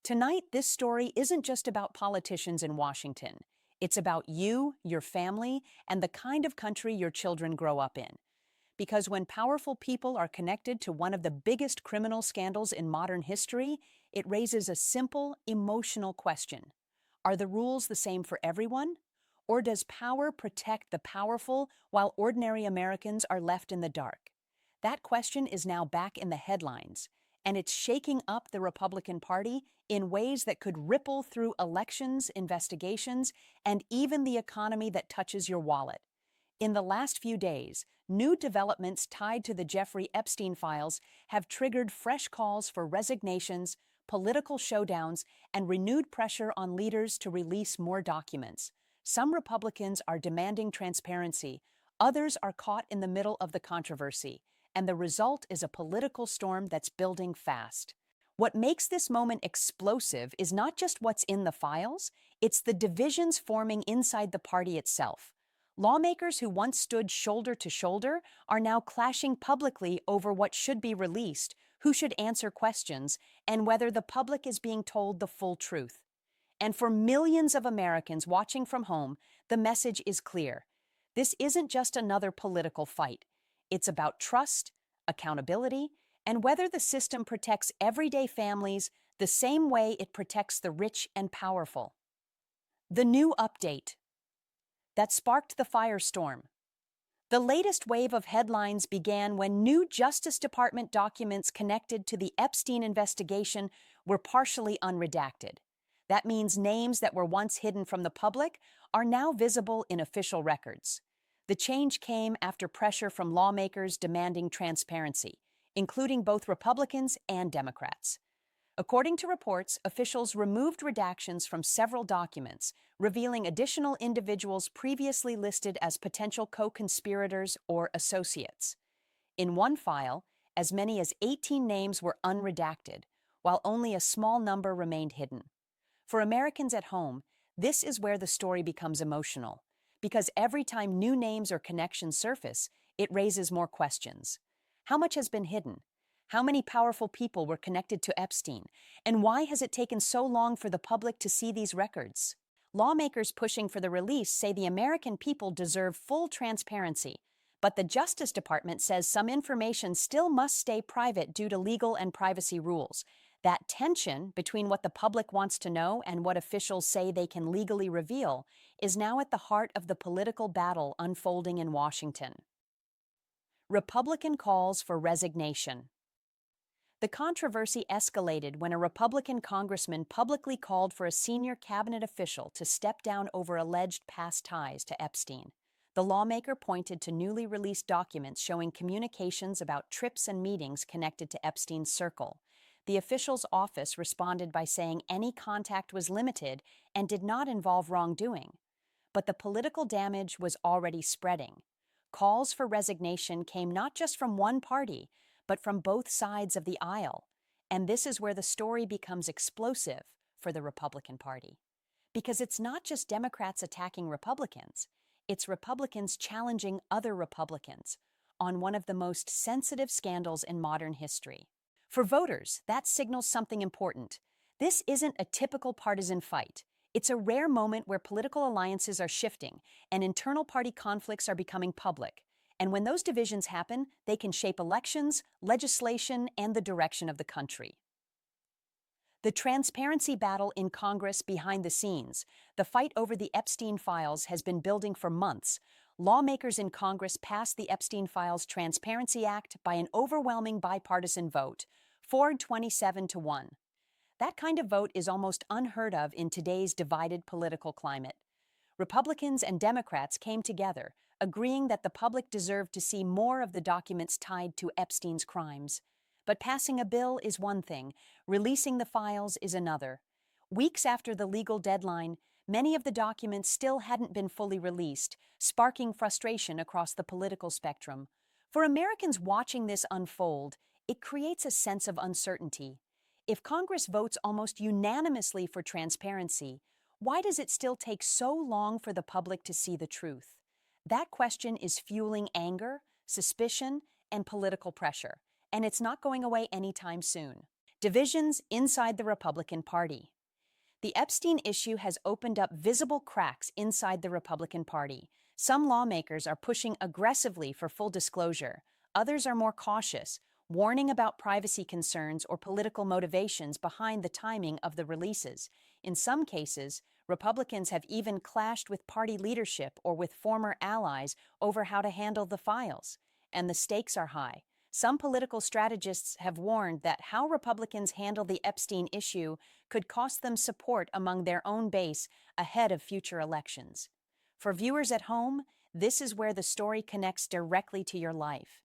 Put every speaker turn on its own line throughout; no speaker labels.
Tonight, this story isn't just about politicians in Washington. It's about you, your family, and the kind of country your children grow up in. Because when powerful people are connected to one of the biggest criminal scandals in modern history, it raises a simple, emotional question. Are the rules the same for everyone? Or does power protect the powerful while ordinary Americans are left in the dark? That question is now back in the headlines, and it's shaking up the Republican Party in ways that could ripple through elections, investigations, and even the economy that touches your wallet. In the last few days, new developments tied to the Jeffrey Epstein files have triggered fresh calls for resignations, political showdowns, and renewed pressure on leaders to release more documents. Some Republicans are demanding transparency, others are caught in the middle of the controversy, and the result is a political storm that's building fast. What makes this moment explosive is not just what's in the files, it's the divisions forming inside the party itself. Lawmakers who once stood shoulder to shoulder are now clashing publicly over what should be released, who should answer questions, and whether the public is being told the full truth. And for millions of Americans watching from home, the message is clear. This isn't just another political fight. It's about trust, accountability, and whether the system protects everyday families the same way it protects the rich and powerful. The new update that sparked the firestorm. The latest wave of headlines began when new Justice Department documents connected to the Epstein investigation were partially unredacted. That means names that were once hidden from the public are now visible in official records. The change came after pressure from lawmakers demanding transparency, including both Republicans and Democrats. According to reports, officials removed redactions from several documents, revealing additional individuals previously listed as potential co-conspirators or associates. In one file, as many as 18 names were unredacted, while only a small number remained hidden. For Americans at home, this is where the story becomes emotional, because every time new names or connections surface, it raises more questions. How much has been hidden? How many powerful people were connected to Epstein? And why has it taken so long for the public to see these records? Lawmakers pushing for the release say the American people deserve full transparency, but the Justice Department says some information still must stay private due to legal and privacy rules. That tension between what the public wants to know and what officials say they can legally reveal is now at the heart of the political battle unfolding in Washington. Republican calls for resignation. The controversy escalated when a Republican congressman publicly called for a senior cabinet official to step down over alleged past ties to Epstein. The lawmaker pointed to newly released documents showing communications about trips and meetings connected to Epstein's circle. The official's office responded by saying any contact was limited and did not involve wrongdoing. But the political damage was already spreading. Calls for resignation came not just from one party, but from both sides of the aisle. And this is where the story becomes explosive for the Republican Party. Because it's not just Democrats attacking Republicans, it's Republicans challenging other Republicans on one of the most sensitive scandals in modern history. For voters, that signals something important. This isn't a typical partisan fight. It's a rare moment where political alliances are shifting and internal party conflicts are becoming public. And when those divisions happen, they can shape elections, legislation, and the direction of the country. The transparency battle in Congress behind the scenes, the fight over the Epstein files has been building for months. Lawmakers in Congress passed the Epstein Files Transparency Act by an overwhelming bipartisan vote, 427-1. That kind of vote is almost unheard of in today's divided political climate. Republicans and Democrats came together, agreeing that the public deserved to see more of the documents tied to Epstein's crimes. But passing a bill is one thing, releasing the files is another. Weeks after the legal deadline, many of the documents still hadn't been fully released, sparking frustration across the political spectrum. For Americans watching this unfold, it creates a sense of uncertainty. If Congress votes almost unanimously for transparency, why does it still take so long for the public to see the truth? That question is fueling anger, suspicion, and political pressure, and it's not going away anytime soon. Divisions inside the Republican Party. The Epstein issue has opened up visible cracks inside the Republican Party. Some lawmakers are pushing aggressively for full disclosure. Others are more cautious, warning about privacy concerns or political motivations behind the timing of the releases. In some cases, Republicans have even clashed with party leadership or with former allies over how to handle the files. And the stakes are high. Some political strategists have warned that how Republicans handle the Epstein issue could cost them support among their own base ahead of future elections. For viewers at home, this is where the story connects directly to your life.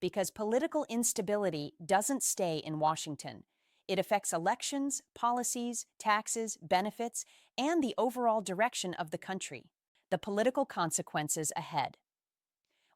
Because political instability doesn't stay in Washington. It affects elections, policies, taxes, benefits, and the overall direction of the country. The political consequences ahead.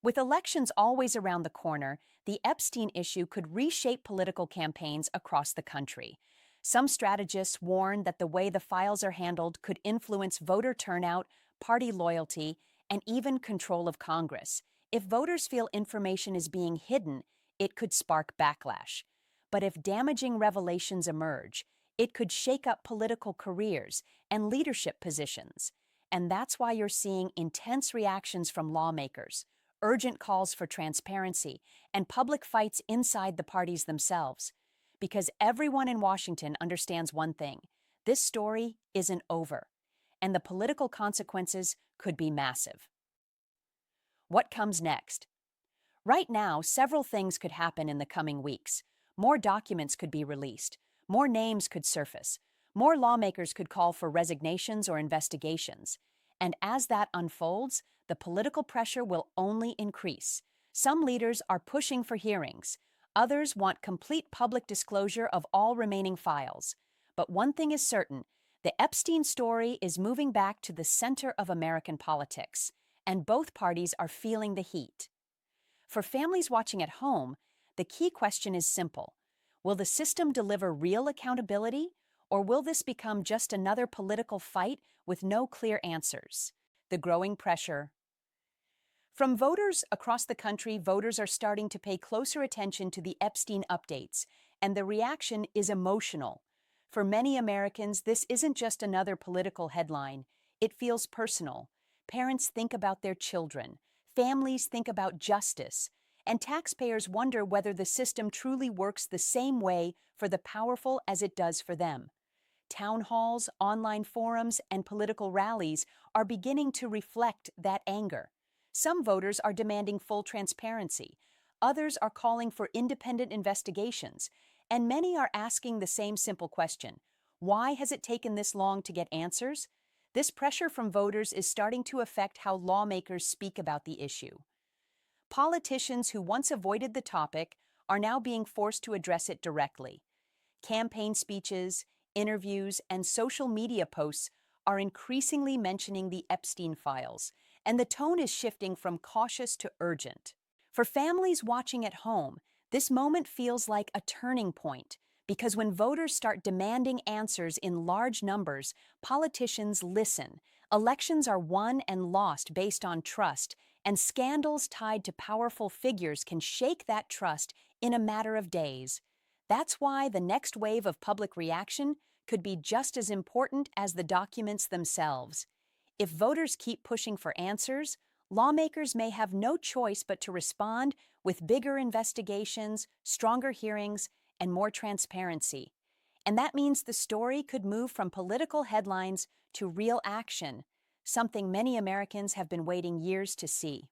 With elections always around the corner, the Epstein issue could reshape political campaigns across the country. Some strategists warn that the way the files are handled could influence voter turnout, party loyalty, and even control of Congress. If voters feel information is being hidden, it could spark backlash. But if damaging revelations emerge, it could shake up political careers and leadership positions. And that's why you're seeing intense reactions from lawmakers, urgent calls for transparency, and public fights inside the parties themselves. Because everyone in Washington understands one thing: this story isn't over, and the political consequences could be massive. What comes next? Right now, several things could happen in the coming weeks. More documents could be released. More names could surface. More lawmakers could call for resignations or investigations. And as that unfolds, the political pressure will only increase. Some leaders are pushing for hearings. Others want complete public disclosure of all remaining files. But one thing is certain: the Epstein story is moving back to the center of American politics, and both parties are feeling the heat. For families watching at home, the key question is simple: will the system deliver real accountability, or will this become just another political fight with no clear answers? The growing pressure. From voters across the country, voters are starting to pay closer attention to the Epstein updates, and the reaction is emotional. For many Americans, this isn't just another political headline. It feels personal. Parents think about their children. Families think about justice. And taxpayers wonder whether the system truly works the same way for the powerful as it does for them. Town halls, online forums, and political rallies are beginning to reflect that anger. Some voters are demanding full transparency. Others are calling for independent investigations. And many are asking the same simple question: why has it taken this long to get answers? This pressure from voters is starting to affect how lawmakers speak about the issue. Politicians who once avoided the topic are now being forced to address it directly. Campaign speeches, interviews, and social media posts are increasingly mentioning the Epstein files, and the tone is shifting from cautious to urgent. For families watching at home, this moment feels like a turning point, because when voters start demanding answers in large numbers, politicians listen. Elections are won and lost based on trust, and scandals tied to powerful figures can shake that trust in a matter of days. That's why the next wave of public reaction could be just as important as the documents themselves. If voters keep pushing for answers, lawmakers may have no choice but to respond with bigger investigations, stronger hearings, and more transparency. And that means the story could move from political headlines to real action, something many Americans have been waiting years to see.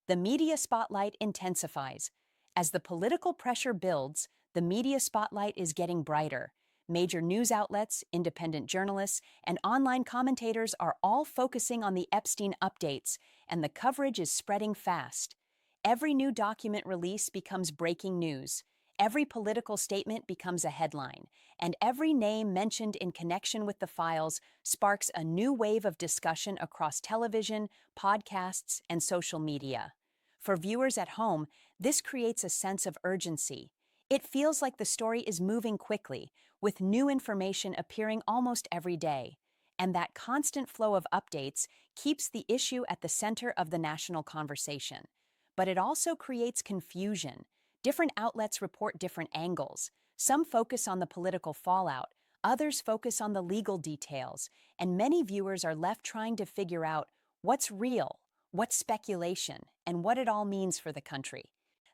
The media spotlight intensifies. As the political pressure builds, the media spotlight is getting brighter. Major news outlets, independent journalists, and online commentators are all focusing on the Epstein updates, and the coverage is spreading fast. Every new document release becomes breaking news. Every political statement becomes a headline, and every name mentioned in connection with the files sparks a new wave of discussion across television, podcasts, and social media. For viewers at home, this creates a sense of urgency. It feels like the story is moving quickly, with new information appearing almost every day. And that constant flow of updates keeps the issue at the center of the national conversation. But it also creates confusion. Different outlets report different angles. Some focus on the political fallout, others focus on the legal details, and many viewers are left trying to figure out what's real, what's speculation, and what it all means for the country.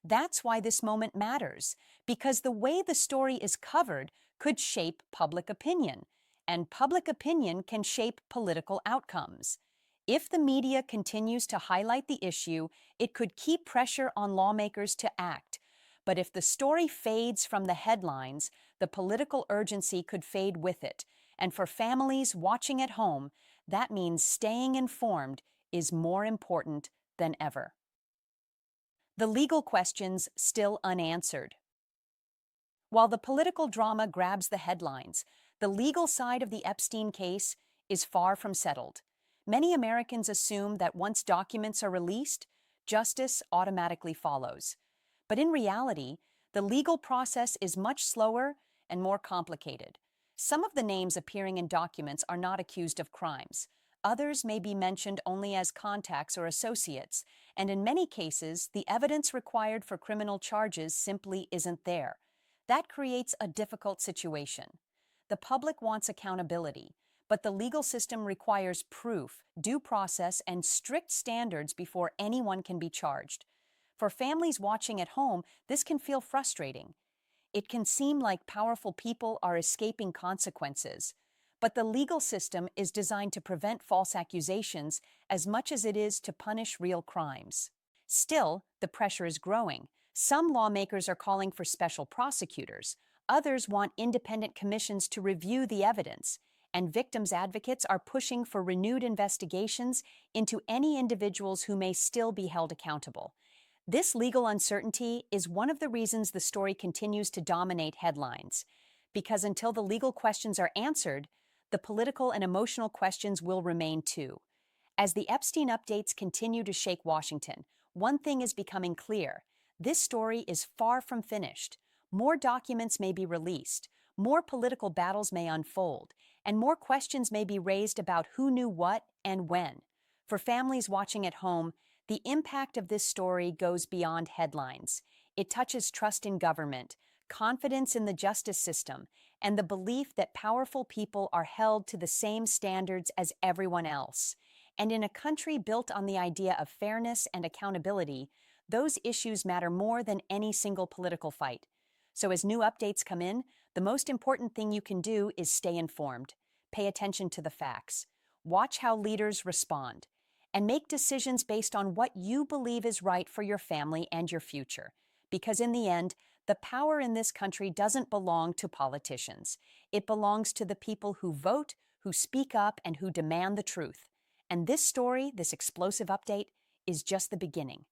That's why this moment matters, because the way the story is covered could shape public opinion, and public opinion can shape political outcomes. If the media continues to highlight the issue, it could keep pressure on lawmakers to act. But if the story fades from the headlines, the political urgency could fade with it. And for families watching at home, that means staying informed is more important than ever. The legal questions still unanswered. While the political drama grabs the headlines, the legal side of the Epstein case is far from settled. Many Americans assume that once documents are released, justice automatically follows. But in reality, the legal process is much slower and more complicated. Some of the names appearing in documents are not accused of crimes. Others may be mentioned only as contacts or associates, and in many cases, the evidence required for criminal charges simply isn't there. That creates a difficult situation. The public wants accountability, but the legal system requires proof, due process, and strict standards before anyone can be charged. For families watching at home, this can feel frustrating. It can seem like powerful people are escaping consequences, but the legal system is designed to prevent false accusations as much as it is to punish real crimes. Still, the pressure is growing. Some lawmakers are calling for special prosecutors. Others want independent commissions to review the evidence. And victims' advocates are pushing for renewed investigations into any individuals who may still be held accountable. This legal uncertainty is one of the reasons the story continues to dominate headlines. Because until the legal questions are answered, the political and emotional questions will remain too. As the Epstein updates continue to shake Washington, one thing is becoming clear. This story is far from finished. More documents may be released, more political battles may unfold, and more questions may be raised about who knew what and when. For families watching at home, the impact of this story goes beyond headlines. It touches trust in government, confidence in the justice system, and the belief that powerful people are held to the same standards as everyone else. And in a country built on the idea of fairness and accountability, those issues matter more than any single political fight. So as new updates come in, the most important thing you can do is stay informed. Pay attention to the facts. Watch how leaders respond. And make decisions based on what you believe is right for your family and your future. Because in the end, the power in this country doesn't belong to politicians. It belongs to the people who vote, who speak up, and who demand the truth. And this story, this explosive update, is just the beginning.